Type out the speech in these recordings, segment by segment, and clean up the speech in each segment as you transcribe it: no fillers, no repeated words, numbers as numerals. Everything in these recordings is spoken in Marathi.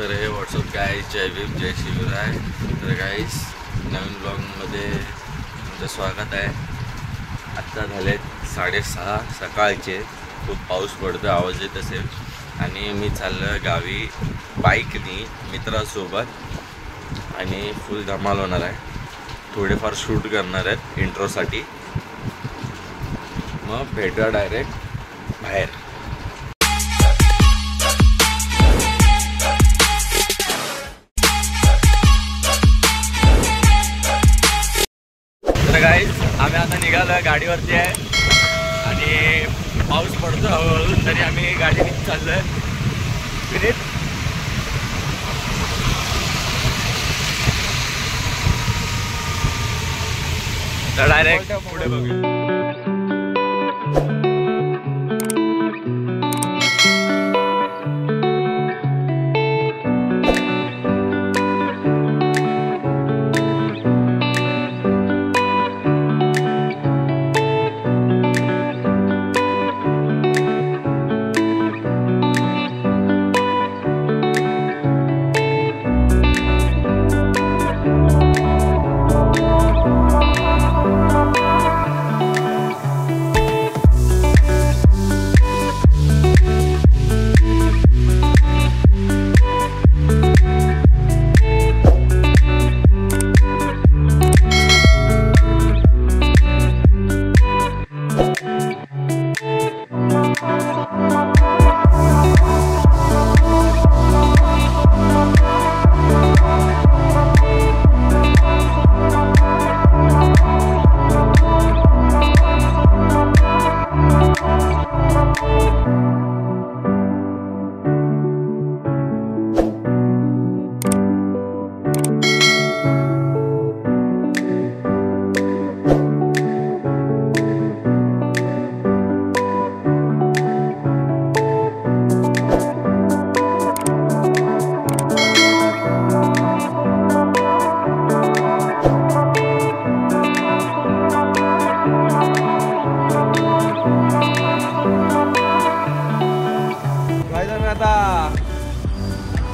तर हे व्हॉट्सअप गाईज जय भीम जय शिवराय. तर गाईज नवीन ब्लॉगमध्ये तुमचं स्वागत आहे. आत्ता झाले 6:30 सकाळचे. खूप पाऊस पडतो, आवाज येत असेल. आणि मी चाललो गावी बाईकनी मित्रासोबत आणि फुल धमाल होणार आहे. थोडेफार शूट करणार आहेत इंट्रोसाठी. मग भेटूया डायरेक्ट बाहेर. तर गाईज आम्ही आता निघालो, गाडीवरती आहे आणि पाऊस पडतो हळूहळू, तरी आम्ही गाडीने चाललो आहे. तर डायरेक्ट पुढे बघू.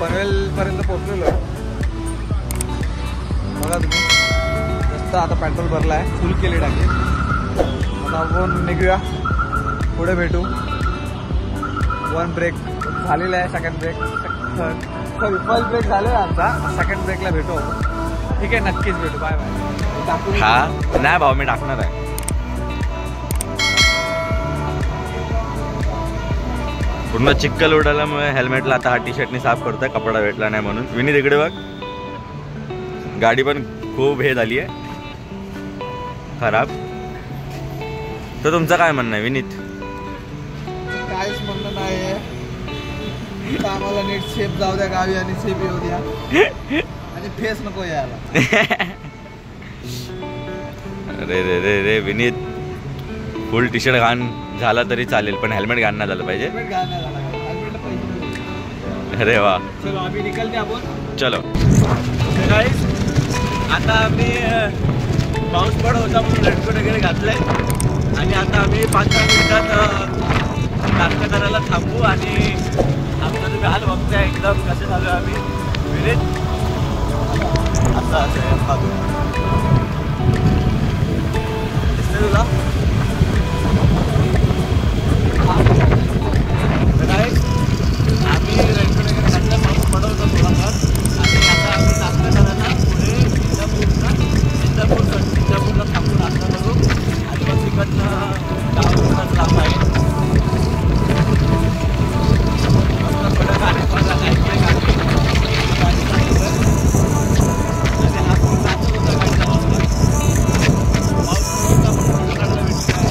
पनवेलपर्यंत पोहोचलेलो आहे. बघा तुम्ही, जास्त आता पेट्रोल भरला आहे, फुल केली टाकी. आता आपण निघूया, पुढे भेटू. वन ब्रेक झालेला आहे, सेकंड ब्रेक फर्स्ट ब्रेक झालेला आहे आमचा. सेकंड ब्रेकला भेटू आपण. ठीक आहे, नक्कीच भेटू. Bye bye. हा नाही भाऊ, मी टाकणार आहे. पूर्ण चिक्कल उडाल्यामुळे हेल्मेटला आता हा टी शर्टनी साफ करतोय, कपडा भेटला नाही म्हणून. विनीत इकडे बघ, गाडी पण खूप हे झाली आहे खराब. तर तुमचं काय म्हणणं आहे विनीत? काहीच म्हणणं नाही. आम्हाला नीट सेफ जाऊ द्या गावी आणि सेफ येऊ द्या आणि फेस नको यायला. रे रे रे रे विनीत, फुल टी शर्ट घाण झाला तरी चालेल, पण हेल्मेट घाण नाही झालं पाहिजे. अरे वा, चलो आम्ही निकलते आपण. चलो गाईस, आता आम्ही पाऊस पडत होता म्हणून रेनकोट वगैरे घातलंय आणि आता आम्ही 5-10 मिनिटात नाश्ता करायला थांबू. आणि आमचं तुम्ही हाल बघताय एकदम कसे झालो आम्ही. विनीत असं असं दिसतंय तुला? आम्ही रेनकोट वगैरे घातलं, पाऊस पडत होता थोडाफार. आणि आता आम्ही नाश्ता करायला पुढे इंदापूरला थांबून नाश्ता करू. आणि मग तिकडनं गावाकडूनच लांब आहे. मस्त थोडं गाडी पण ऐकले गाडी आणि हा पूल जातच होता गाडीचा वाजता. पाऊस पडत होता म्हणून पकडायला भेटलं.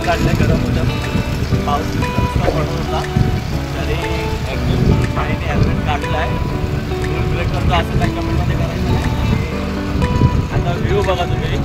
काढले गरम होतं पाऊस नुसता पडत होता तरी एकदम पाणीने हेल्मेट काढलं आहे फुल ब्रेक करतो असं काही कमेंटमध्ये करायचं नाही. आता व्ह्यू बघा तुम्ही.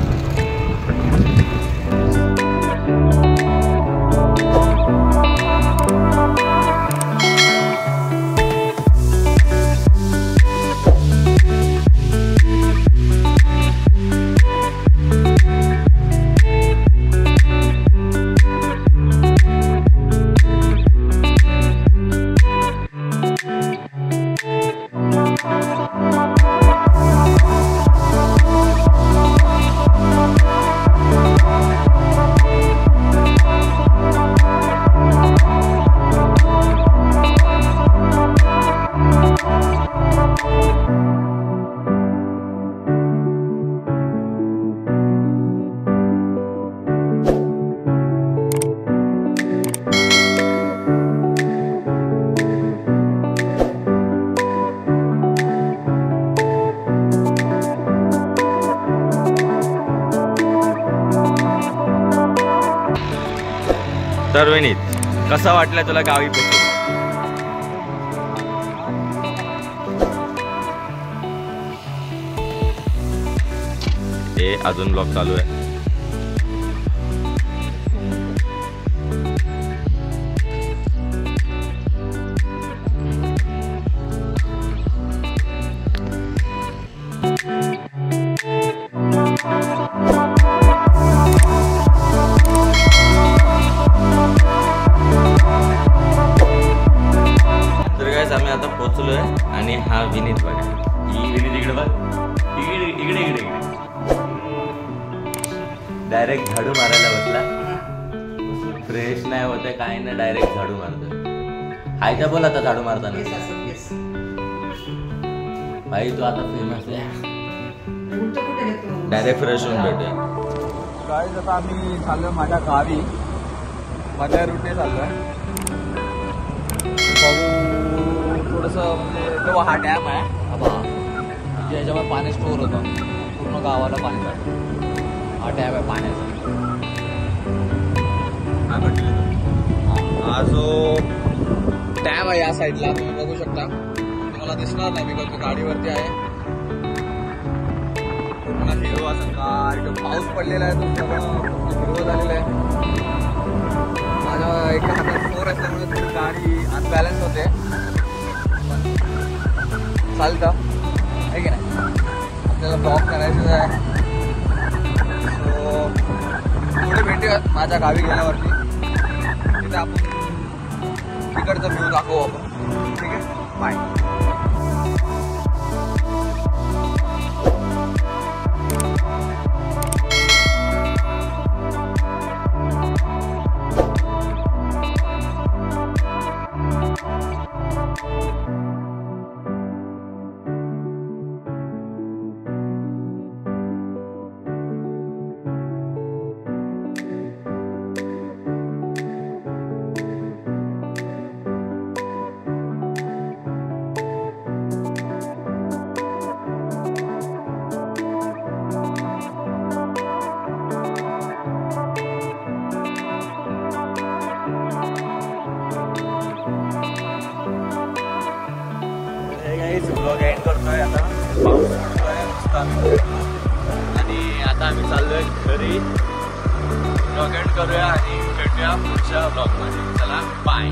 तर विनीत कसा वाटला तुला गावी पोहोचून? हे अजून ब्लॉग चालू आहे. आम्ही आता पोहोचलोय आणि हा विनीत बघा. ही विनीत इकडे बघ, इकडे इकडे इकडे इकडे डायरेक्ट झाडू मारायला बसला. फ्रेश नाही होते काही नाही, डायरेक्ट झाडू मारतोय. हाय का बोल आता झाडू मारताना. भाई तू आता फेमस आहे, डायरेक्ट फ्रेश होऊन भेटूया. काय जसं आम्ही चाललोय माझ्या गावी, माझ्या रूटने चाललोय. थोडंसं म्हणजे तो हा डॅम आहे म्हणजे याच्यामध्ये पाणी स्टोअर होतं, पूर्ण गावाला पाणी जातं. हा डॅम आहे पाण्याचा. हा जो डॅम आहे या साईडला तुम्ही बघू शकता. तुम्हाला दिसणार नाही बिकॉज मी गाडीवरती आहे. पूर्ण हिरवा असं काय पाऊस पडलेला आहे, तो सगळं हिरवं झालेलं आहे. माझ्या एका हातात फोर असल्यामुळे थोडी गाडी अनबॅलन्स होते. चालतं आहे की नाही, आपल्याला ब्लॉग करायचं आहे. सो पुढे भेटूया माझ्या गावी गेल्यावरती, तिथे आपण तिकडचा व्ह्यू दाखवू आपण. ठीक आहे, बाय. ब्लॉग एंड करतोय आता. पाऊस पडतोय आणि आता आम्ही चाललोय घरी. ब्लॉग एंड करूया आणि भेटूया पुढच्या ब्लॉगमध्ये. चला बाय.